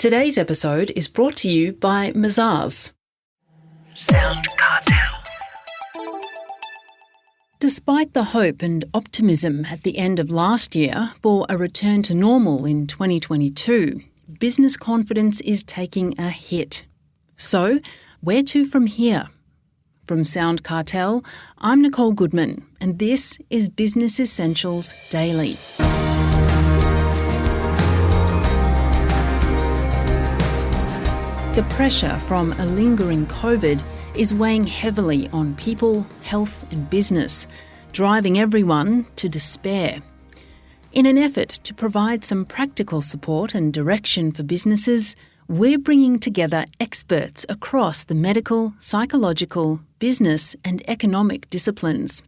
Today's episode is brought to you by Mazars. Sound Cartel. Despite the hope and optimism at the end of last year for a return to normal in 2022, business confidence is taking a hit. So, where to from here? From Sound Cartel, I'm Nicole Goodman, and this is Business Essentials Daily. The pressure from a lingering COVID is weighing heavily on people, health and business, driving everyone to despair. In an effort to provide some practical support and direction for businesses, we're bringing together experts across the medical, psychological, business and economic disciplines.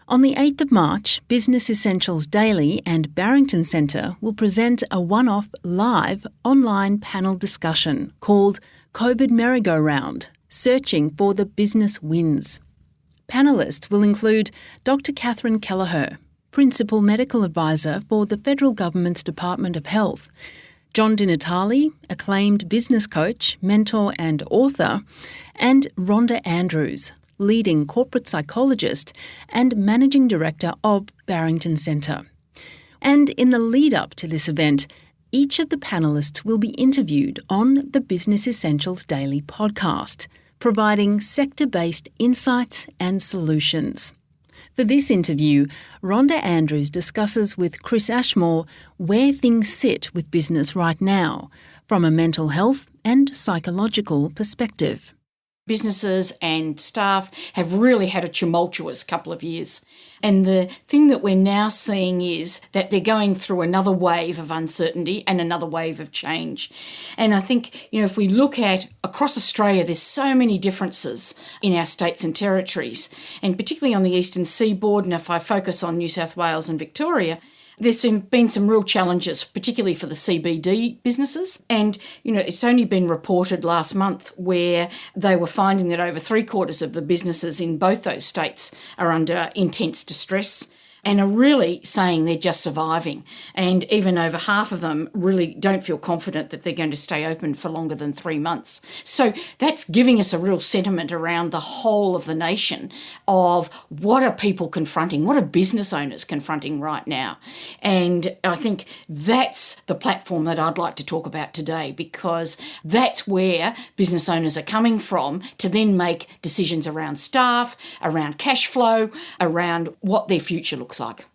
On the 8th of March, Business Essentials Daily and Barrington Centre will present a one-off live online panel discussion called COVID Merry-Go-Round, Searching for the Business Wins. Panellists will include Dr. Catherine Kelleher, Principal Medical Advisor for the Federal Government's Department of Health, John Di Natale, acclaimed business coach, mentor and author, and Rhonda Andrews, leading corporate psychologist and managing director of Barrington Centre. And in the lead-up to this event, each of the panellists will be interviewed on the Business Essentials Daily podcast, providing sector-based insights and solutions. For this interview, Rhonda Andrews discusses with Chris Ashmore where things sit with business right now, from a mental health and psychological perspective. Businesses and staff have really had a tumultuous couple of years. And the thing that we're now seeing is that they're going through another wave of uncertainty and another wave of change. And I think, if we look at across Australia, there's so many differences in our states and territories, and particularly on the eastern seaboard. And if I focus on New South Wales and Victoria, there's been some real challenges, particularly for the CBD businesses. And, it's only been reported last month where they were finding that over 3/4 of the businesses in both those states are under intense distress and are really saying they're just surviving. And even over half of them really don't feel confident that they're going to stay open for longer than 3 months. So that's giving us a real sentiment around the whole of the nation of what are people confronting, what are business owners confronting right now. And I think that's the platform that I'd like to talk about today, because that's where business owners are coming from to then make decisions around staff, around cash flow, around what their future looks like.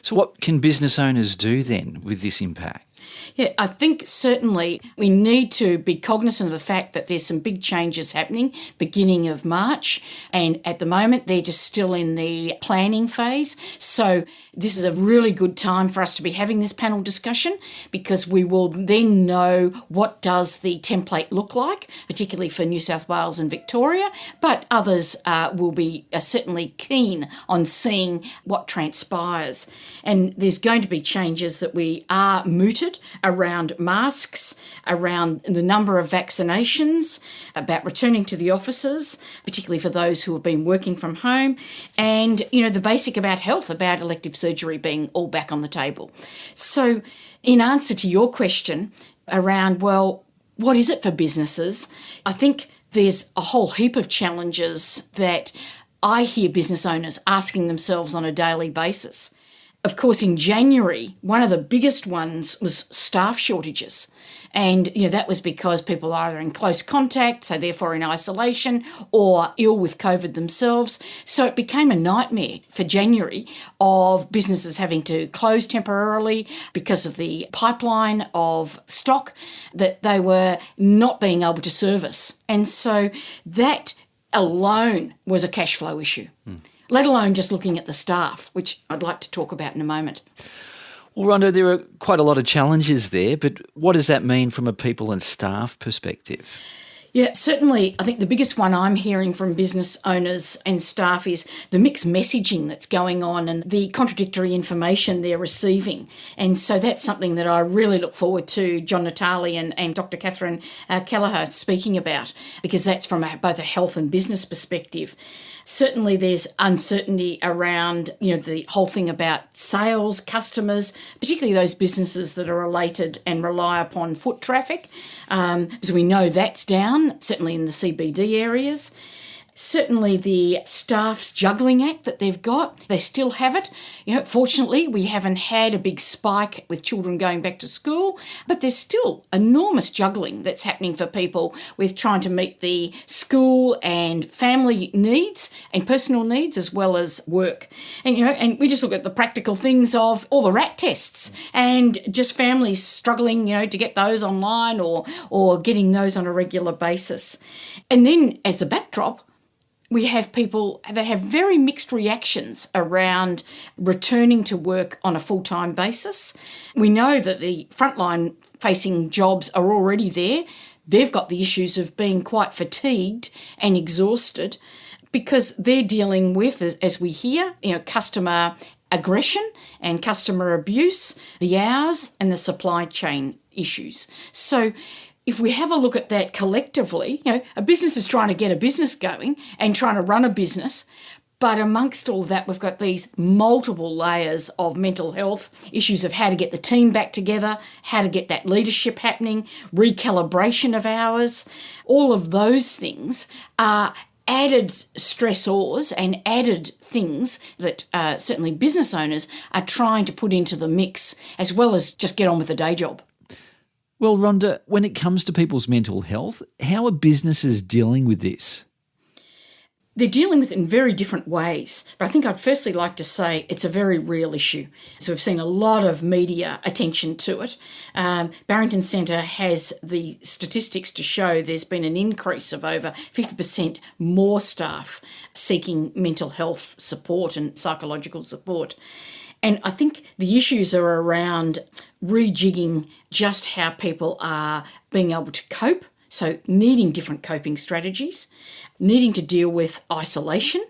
So what can business owners do then with this impact? Yeah, I think certainly we need to be cognizant of the fact that there's some big changes happening beginning of March, and at the moment they're just still in the planning phase. So this is a really good time for us to be having this panel discussion, because we will then know what does the template look like, particularly for New South Wales and Victoria, but others will be certainly keen on seeing what transpires. And there's going to be changes that we are mooted around masks, around the number of vaccinations, about returning to the offices, particularly for those who have been working from home, and, the basic about health, about elective surgery being all back on the table. So in answer to your question around, well, what is it for businesses? I think there's a whole heap of challenges that I hear business owners asking themselves on a daily basis. Of course, in January, one of the biggest ones was staff shortages. And, that was because people are either in close contact, so therefore in isolation, or ill with COVID themselves. So it became a nightmare for January of businesses having to close temporarily because of the pipeline of stock that they were not being able to service. And so that alone was a cash flow issue. Let alone just looking at the staff, which I'd like to talk about in a moment. Well, Rhonda, there are quite a lot of challenges there, but what does that mean from a people and staff perspective? Yeah, certainly. I think the biggest one I'm hearing from business owners and staff is the mixed messaging that's going on and the contradictory information they're receiving. And so that's something that I really look forward to John Natali and Dr. Catherine Kelleher speaking about, because that's from both a health and business perspective. Certainly there's uncertainty around, the whole thing about sales, customers, particularly those businesses that are related and rely upon foot traffic, because we know that's down, certainly in the CBD areas. Certainly the staff's juggling act that they've got, they still have it. Fortunately, we haven't had a big spike with children going back to school, but there's still enormous juggling that's happening for people with trying to meet the school and family needs and personal needs as well as work. And we just look at the practical things of all the RAT tests and just families struggling, to get those online or getting those on a regular basis. And then as a backdrop, we have people that have very mixed reactions around returning to work on a full-time basis. We know that the frontline facing jobs are already there. They've got the issues of being quite fatigued and exhausted because they're dealing with, as we hear, customer aggression and customer abuse, the hours and the supply chain issues. So if we have a look at that collectively, a business is trying to get a business going and trying to run a business, but amongst all that, we've got these multiple layers of mental health issues of how to get the team back together, how to get that leadership happening, recalibration of hours. All of those things are added stressors and added things that certainly business owners are trying to put into the mix, as well as just get on with the day job. Well, Rhonda, when it comes to people's mental health, how are businesses dealing with this? They're dealing with it in very different ways. But I think I'd firstly like to say it's a very real issue. So we've seen a lot of media attention to it. Barrington Centre has the statistics to show there's been an increase of over 50% more staff seeking mental health support and psychological support. And I think the issues are around rejigging just how people are being able to cope, so needing different coping strategies, needing to deal with isolation,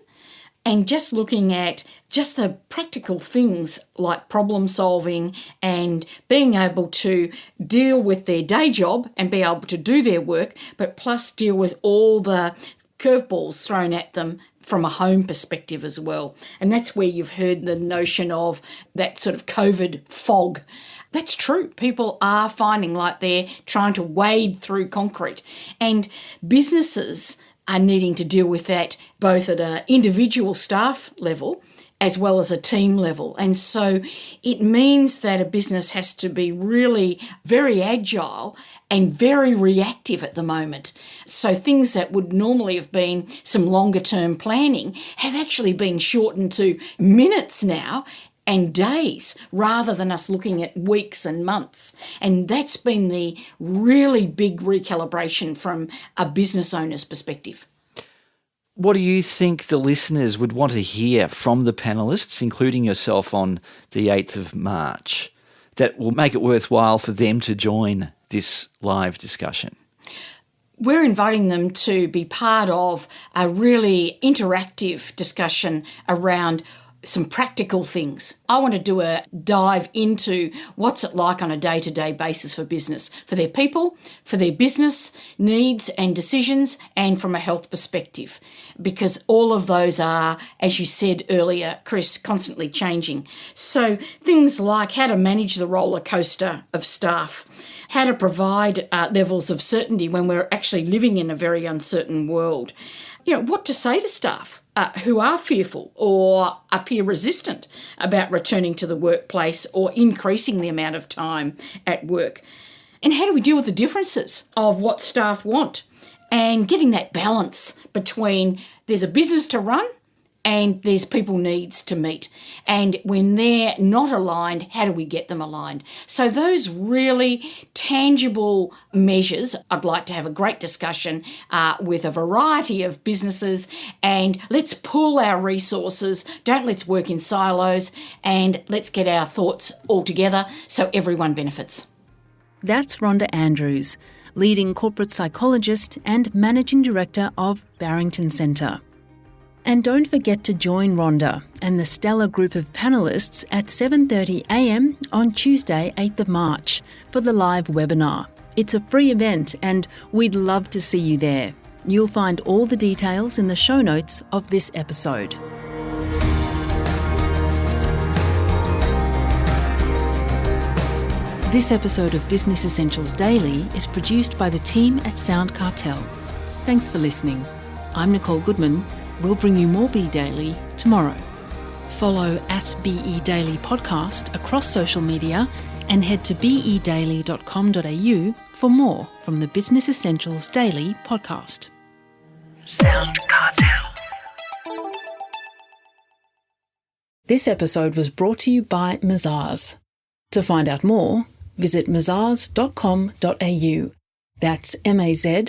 and just looking at just the practical things like problem solving and being able to deal with their day job and be able to do their work, but plus deal with all the curveballs thrown at them from a home perspective as well. And that's where you've heard the notion of that sort of COVID fog. That's true. People are finding like they're trying to wade through concrete. And businesses are needing to deal with that both at an individual staff level as well as a team level. And so it means that a business has to be really very agile and very reactive at the moment. So things that would normally have been some longer term planning have actually been shortened to minutes now and days rather than us looking at weeks and months. And that's been the really big recalibration from a business owner's perspective. What do you think the listeners would want to hear from the panellists, including yourself, on the 8th of March, that will make it worthwhile for them to join this live discussion? We're inviting them to be part of a really interactive discussion around some practical things. I want to do a dive into what's it like on a day-to-day basis for business, for their people, for their business needs and decisions, and from a health perspective, because all of those are, as you said earlier, Chris, constantly changing. So things like how to manage the roller coaster of staff, how to provide levels of certainty when we're actually living in a very uncertain world, what to say to staff who are fearful or appear resistant about returning to the workplace or increasing the amount of time at work. And how do we deal with the differences of what staff want and getting that balance between there's a business to run and there's people needs to meet. And when they're not aligned, how do we get them aligned? So those really tangible measures, I'd like to have a great discussion with a variety of businesses, and let's pool our resources. Let's work in silos, and let's get our thoughts all together so everyone benefits. That's Rhonda Andrews, leading corporate psychologist and managing director of Barrington Centre. And don't forget to join Rhonda and the stellar group of panellists at 7:30am on Tuesday, 8th of March for the live webinar. It's a free event and we'd love to see you there. You'll find all the details in the show notes of this episode. This episode of Business Essentials Daily is produced by the team at Sound Cartel. Thanks for listening. I'm Nicole Goodman. We'll bring you more Be Daily tomorrow. Follow at BE Daily Podcast across social media and head to bedaily.com.au for more from the Business Essentials Daily podcast. Sound Cartel. This episode was brought to you by Mazars. To find out more, visit mazars.com.au. That's mazars.com.au.